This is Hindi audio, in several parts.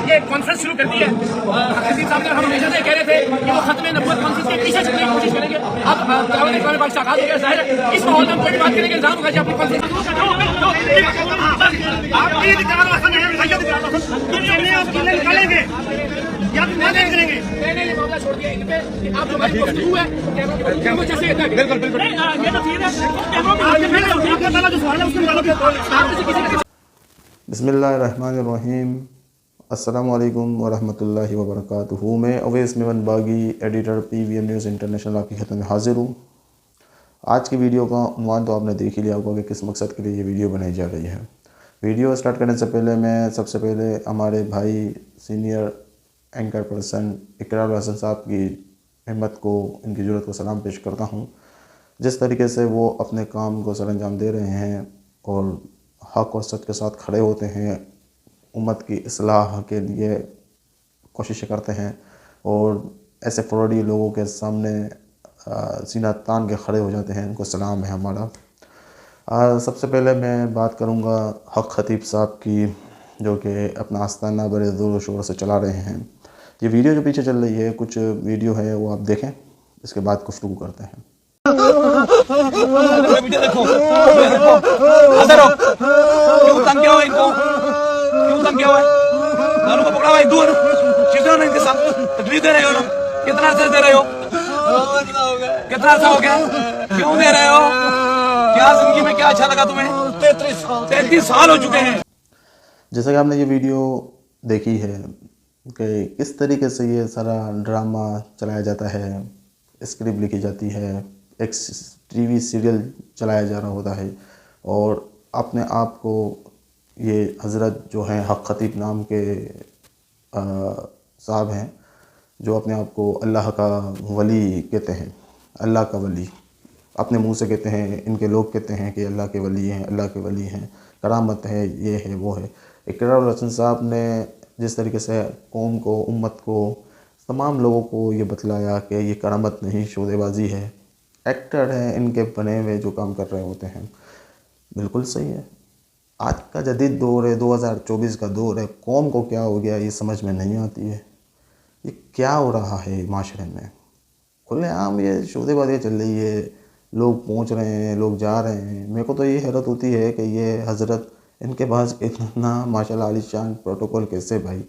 ये कॉन्फ्रेंस शुरू कर दी है। खतीब साहब ने हम हमेशा से कह रहे थे कि वो खत्म नबूवत कॉन्फ्रेंस के पीछे छूटने की कोशिश करेंगे। अब दावत इकराम बात आगाज हो गया, जाहिर है इस माहौल में हम कोई बात करने का इंतजाम होगा कि अपनी कॉन्फ्रेंस निकालेंगे या फिर मैनेज करेंगे। मैंने ये मामला छोड़ दिया इन पे कि आप जो हमारी गुफ्तगू है कैमरों जैसे बिल्कुल बिल्कुल ये तो ठीक है। जो सवाल है उसको निकालो। बिस्मिल्लाहिर्रहमानिर्रहीम। अस्सलामुअलैकुम वरहमतुल्लाहि वबरकातुहू। मैं अवैस मेमन बागी, एडिटर PVM न्यूज़ इंटरनेशनल आपकी खिदमत में हाजिर हूँ। आज की वीडियो का उन्वान तो आपने देख ही लिया होगा कि किस मकसद के लिए ये वीडियो बनाई जा रही है। वीडियो स्टार्ट करने से पहले मैं सबसे पहले हमारे भाई सीनियर एंकर पर्सन इकरार हसन साहब की हिम्मत को, इनकी ज़रूरत को सलाम पेश करता हूँ। जिस तरीके से वो अपने काम को सरअंजाम दे रहे हैं और हक़ और सच के साथ खड़े होते हैं, उम्मत की इस्लाह के लिए कोशिशें करते हैं और ऐसे फ्रॉडी लोगों के सामने सीना तान के खड़े हो जाते हैं, इनको सलाम है हमारा। सबसे पहले मैं बात करूंगा हक़ खतीब साहब की, जो कि अपना आस्ताना बड़े ज़ोर शोर से चला रहे हैं। ये वीडियो जो पीछे चल रही है, कुछ वीडियो है वो आप देखें, इसके बाद गुफ्तगू करते हैं। देखो क्यों तंग किया हुआ इनको, क्यों तंग किया हुआ है? दोनों को पकड़ा हुआ है, दूर चिल्ड्रन इनके साथ तकलीफ दे रहे हो ना? कितना अर्सा दे रहे हो? कितना अर्सा हो गया? क्यों दे रहे हो? क्या जिंदगी में क्या अच्छा लगा तुम्हें? 33 साल हो चुके हैं। जैसा कि आपने ये वीडियो देखी है कि किस तरीके से ये सारा ड्रामा चलाया जाता है, स्क्रिप्ट लिखी जाती है, एक TV सीरियल चलाया जा रहा होता है और अपने आप को ये हज़रत जो हैं हक़ खतीब नाम के साहब हैं, जो अपने आप को अल्लाह का वली कहते हैं, अल्लाह का वली अपने मुंह से कहते हैं। इनके लोग कहते हैं कि अल्लाह के वली हैं, अल्लाह के वली हैं, करामत है, ये है वो है। इकरार हसन साहब ने जिस तरीके से कौम को, उम्मत को, तमाम लोगों को ये बतलाया कि ये करामत नहीं, शोदेबाजी है, एक्टर हैं इनके बने हुए जो काम कर रहे होते हैं, बिल्कुल सही है। आज का जदीद दौर है, 2024 का दौर है, कौम को क्या हो गया ये समझ में नहीं आती है। ये क्या हो रहा है माशरे में? खुलेआम ये शोदेबाजी चल रही है, लोग पहुंच रहे हैं, लोग जा रहे हैं। मेरे को तो ये हैरत होती है कि ये हज़रत, इनके पास इतना माशाल्लाह आलीशान प्रोटोकॉल कैसे भाई,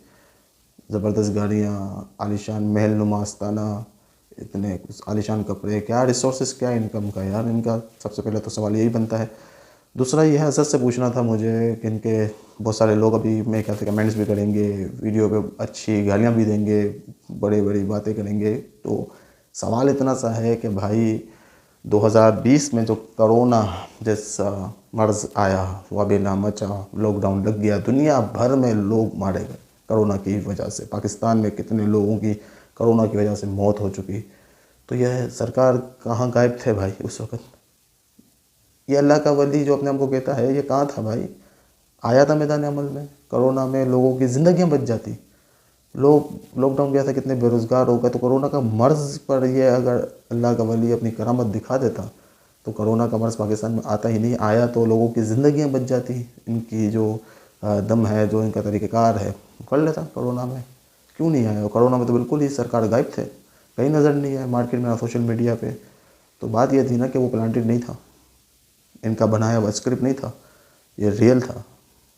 ज़बरदस्त गाड़ियाँ, आलीशान महल नुमा आस्ताना, इतने आलीशान कपड़े, क्या रिसोर्सेज, क्या इनकम का यार इनका। सबसे पहले तो सवाल यही बनता है। दूसरा ये है, हज़रत से पूछना था मुझे कि इनके बहुत सारे लोग अभी मेरे ख्याल से कमेंट्स भी करेंगे, वीडियो पे अच्छी गालियाँ भी देंगे, बड़ी बड़ी बातें करेंगे। तो सवाल इतना सा है कि भाई 2020 में जो कोरोना जैसा मर्ज़ आया, वबेला मचा, लॉकडाउन लग गया, दुनिया भर में लोग मारे गए कोरोना की वजह से। पाकिस्तान में कितने लोगों की कोरोना की वजह से मौत हो चुकी। तो यह सरकार कहाँ गायब थे भाई उस वक़्त? ये अल्लाह का वली जो अपने आप को कहता है, ये कहाँ था भाई? आया था मैदान अमल में। कोरोना में लोगों की ज़िंदगियाँ बच जाती, लोग लॉकडाउन गया था, कितने बेरोज़गार हो गए। तो कोरोना का मर्ज़ पर ये अगर अल्लाह का वली अपनी करामत दिखा देता तो कोरोना का मर्ज़ पाकिस्तान में आता ही नहीं। आया तो लोगों की ज़िंदगियाँ बच जाती, इनकी जो दम है, जो इनका तरीक़ाकार है, कर लेता कोरोना में। क्यों नहीं आया? कोरोना में तो बिल्कुल ही सरकार गायब थे, कहीं नज़र नहीं आया मार्केट में, ना सोशल मीडिया पे। तो बात यह थी ना कि वो प्लांटेड नहीं था, इनका बनाया हुआ स्क्रिप्ट नहीं था, ये रियल था।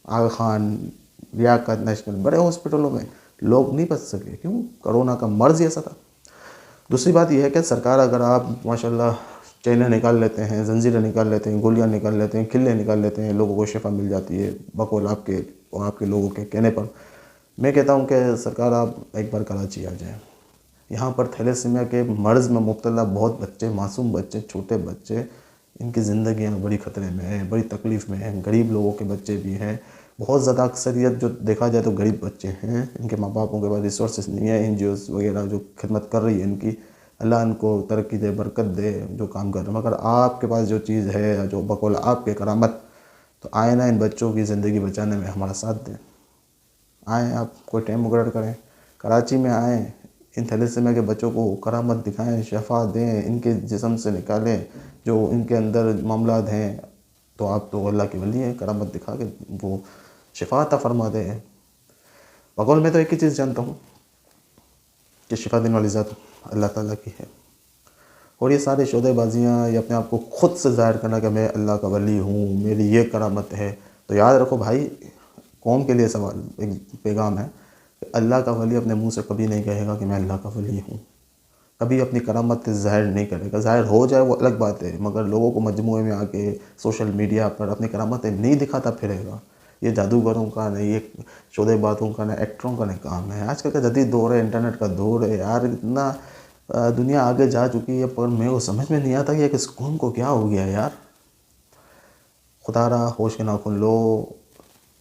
आगा खान, लियाकत नेशनल, बड़े हॉस्पिटलों में लोग नहीं बच सके। क्यों? कोरोना का मर्ज़ ऐसा था। दूसरी बात यह है कि सरकार, अगर आप माशाल्लाह चैनें निकाल लेते हैं, जंजीरें निकाल लेते हैं, गोलियां निकाल लेते हैं, किले निकाल लेते हैं, लोगों को शिफा मिल जाती है बकौल आपके और आपके लोगों के कहने पर। मैं कहता हूं कि सरकार आप एक बार कराची आ जाएं। यहाँ पर थैलेसीमिया के मर्ज़ में मुब्तला बहुत बच्चे, मासूम बच्चे, छोटे बच्चे, इनकी ज़िंदगियाँ बड़ी ख़तरे में है, बड़ी तकलीफ़ में है। गरीब लोगों के बच्चे भी हैं, बहुत ज़्यादा अक्सरियत जो देखा जाए तो गरीब बच्चे हैं। इनके माँ बापों के पास रिसोर्सेज नहीं है। NGOs वगैरह जो खिदमत कर रही है इनकी, अल्लाह इनको तरक्की दे, बरकत दे, जो काम कर रहे हैं। मगर आपके पास जो चीज़ है, जो बकौल आपके करामत, तो आए ना इन बच्चों की ज़िंदगी बचाने में हमारा साथ दें। आएँ, आप कोई टाइम मुकर्रर करें, कराची में आएँ, इन थैलेसीमिया के बच्चों को करामत दिखाएं, शफा दें, इनके जिस्म से निकालें जो इनके अंदर मामलात हैं। तो आप तो अल्लाह के वली हैं, करामत दिखा के वो शिफा अता फरमा दें। बकौल मैं तो एक ही चीज़ जानता हूँ कि शिफा देने वाली ज़ात अल्लाह ताला की है। और ये सारी शोदेबाजियाँ, ये अपने आप को खुद से ज़ाहिर करना कि मैं अल्लाह का वली हूँ, मेरी ये करामत है, तो याद रखो भाई, कौम के लिए सवाल एक पैगाम है कि अल्लाह का वली अपने मुंह से कभी नहीं कहेगा कि मैं अल्लाह का वली हूँ, कभी अपनी करामत ज़ाहिर नहीं करेगा। ज़ाहिर हो जाए वो अलग बात है, मगर लोगों को मजमूए में आके सोशल मीडिया पर अपनी करामतें नहीं दिखाता फिरेगा। ये जादूगरों का नहीं, ये शोदेबाजों का नहीं, एक्टरों का नहीं काम है। आजकल का जदीद दौर है, इंटरनेट का दौर है यार, इतना दुनिया आगे जा चुकी है, पर मेरे को समझ में नहीं आता कि इस कौम को क्या हो गया यार। खुदारा होश के नाखुन लो,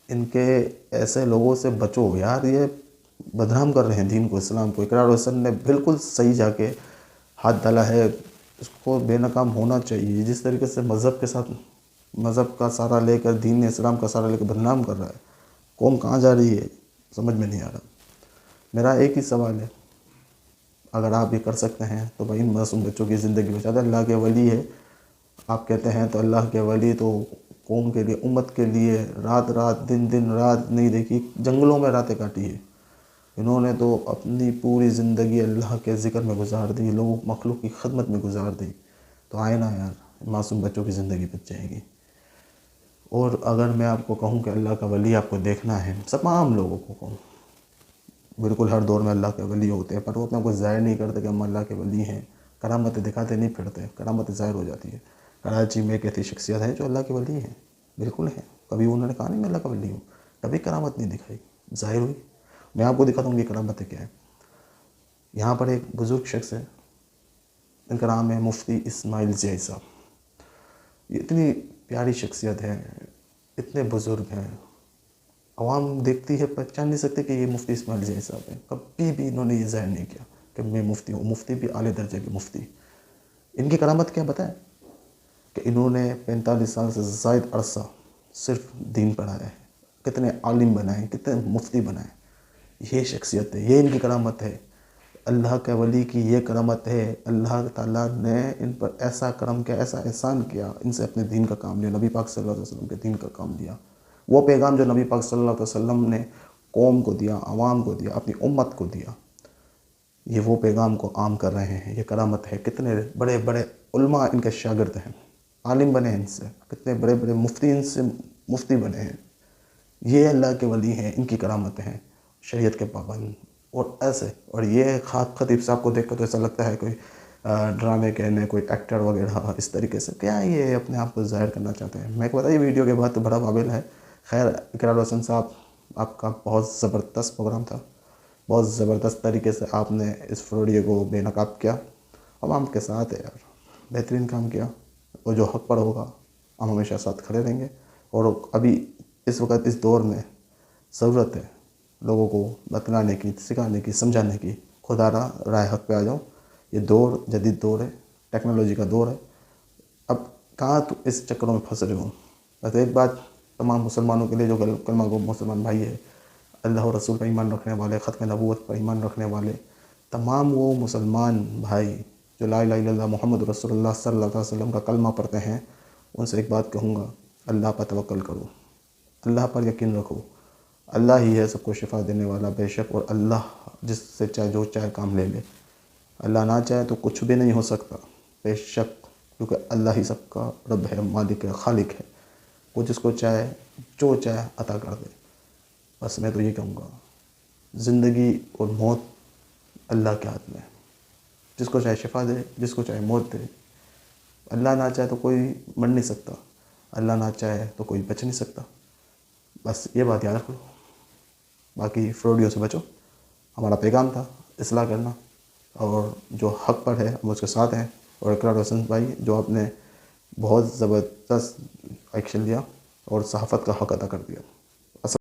इनके ऐसे लोगों से बचो यार, ये बदनाम कर रहे हैं दीन को, इस्लाम को। इकरार हुसैन ने बिल्कुल सही जाके हाथ डाला है, इसको बेनकाम होना चाहिए। जिस तरीके से मज़हब के साथ, मज़हब का सहारा लेकर, दीन इस्लाम का सहारा लेकर बदनाम कर रहा है, कौम कहाँ जा रही है समझ में नहीं आ रहा। मेरा एक ही सवाल है, अगर आप ये कर सकते हैं तो भाई इन मासूम बच्चों की ज़िंदगी बचा दे। अल्लाह के वली है आप कहते हैं, तो अल्लाह के वली तो कौम के लिए, उम्मत के लिए रात रात दिन दिन रात नहीं देखी, जंगलों में रातें काटी है। इन्होंने तो अपनी पूरी ज़िंदगी अल्लाह के ज़िक्र में गुजार दी, लोगों मखलूक की खिदमत में गुजार दी। तो आए ना यार, मासूम बच्चों की ज़िंदगी बच जाएगी। और अगर मैं आपको कहूँ कि अल्लाह का वली आपको देखना है, तमाम लोगों को कहूँ, बिल्कुल हर दौर में अल्लाह के वली होते हैं, पर वो अपना कुछ ज़ाहिर नहीं करते कि हम अल्लाह के वली हैं। करामतें दिखाते नहीं फिरते, करामतें ज़ाहिर हो जाती है। कराची में एक ऐसी शख्सियत है जो अल्लाह के वली हैं, बिल्कुल है। कभी उन्होंने कहा नहीं मैं अल्लाह का वली हूँ, कभी करामत नहीं दिखाई, ज़ाहिर हुई। मैं आपको दिखाता हूँ कि करामतें क्या है। यहाँ पर एक बुज़ुर्ग शख्स है, इनका नाम है मुफ्ती इस्माइल ज़ियाई साहब। ये इतनी प्यारी शख्सियत है, इतने बुज़ुर्ग हैं, अवाम देखती है पहचान नहीं सकते कि ये मुफ्ती इस्माइल ज़ियाई साहब हैं। कभी भी इन्होंने ये ज़ाहिर नहीं किया कि मैं मुफ्ती हूँ, मुफ्ती भी आले दर्जे के मुफ्ती। इनकी करामत क्या बताएं कि इन्होंने 45 साल से ज़ायद अरसा सिर्फ दीन पढ़ाया है, कितने आलिम बनाए, कितने मुफ्ती बनाए। ये शख्सियत है, ये इनकी करामत है। अल्लाह के वली की ये करामत है। अल्लाह ताला ने इन पर ऐसा करम किया, ऐसा एहसान किया, इनसे अपने दीन का काम लिया, नबी पाक सल्लल्लाहु अलैहि वसल्लम के दीन का काम लिया। वो पैगाम जो नबी पाक सल्लल्लाहु अलैहि वसल्लम ने कौम को दिया, आवाम को दिया, अपनी उम्मत को दिया, ये वो पैगाम को आम कर रहे हैं। ये करामत है। कितने बड़े बड़े उलमा इनके शागिर्द हैं, आलिम बने हैं इनसे, कितने बड़े बड़े मुफ्ती इनसे मुफ्ती बने हैं। ये अल्लाह के वली हैं, इनकी करामत हैं, शरीयत के पाबंद। और ऐसे, और ये खतीब साहब को देख कर तो ऐसा लगता है कोई ड्रामे कहने, कोई एक्टर वगैरह इस तरीके से, क्या ये अपने आप को ज़ाहिर करना चाहते हैं। मैं पता ये वीडियो के बाद तो बड़ा काबिल है। खैर इकरार हुसैन साहब, आपका बहुत ज़बरदस्त प्रोग्राम था, बहुत ज़बरदस्त तरीके से आपने इस वीडियो को बेनकाब किया। आवाम के साथ है यार, बेहतरीन काम किया। और जो हक़ पर होगा हम हमेशा साथ खड़े रहेंगे। और अभी इस वक्त इस दौर में ज़रूरत है लोगों को बतलाने की, सिखाने की, समझाने की। खुदारा राह हक़ पे आ जाओ। ये दौर जदीद दौर है, टेक्नोलॉजी का दौर है। अब कहाँ तो इस चक्करों में फंस रहे हो। बस एक बात तमाम मुसलमानों के लिए, जो कलमा गो मुसलमान भाई है, अल्लाह और रसूल पर ईमान रखने वाले, ख़त्म नबूवत पर ईमान रखने वाले तमाम वो मुसलमान भाई जो ला इलाहा इल्लल्लाह मुहम्मद रसूलुल्लाह सल्लल्लाहु अलैहि वसल्लम का कलमा पढ़ते हैं, उनसे एक बात कहूँगा, अल्लाह पर तवक्कल करो, अल्लाह पर यकीन रखो। अल्लाह ही है सबको शिफा देने वाला बेशक। और अल्लाह जिससे चाहे जो चाहे काम ले ले, अल्लाह ना चाहे तो कुछ भी नहीं हो सकता बेशक, क्योंकि अल्लाह ही सबका रब है, मालिक है, खालिक है। वो जिसको चाहे जो चाहे अता कर दे। बस मैं तो ये कहूँगा, ज़िंदगी और मौत अल्लाह के हाथ में है। जिसको चाहे शिफा दे, जिसको चाहे मौत दे। अल्लाह ना चाहे तो कोई मर नहीं सकता, अल्लाह ना चाहे तो कोई बच नहीं सकता। बस ये बात याद रख लो, बाकी फ्रॉडियों से बचो। हमारा पैगाम था इस्लाह करना, और जो हक़ पर है हम उसके साथ हैं। और इकरार हुसैन भाई जो आपने बहुत ज़बरदस्त एक्शन लिया और सहाफ़त का हक़ अदा कर दिया।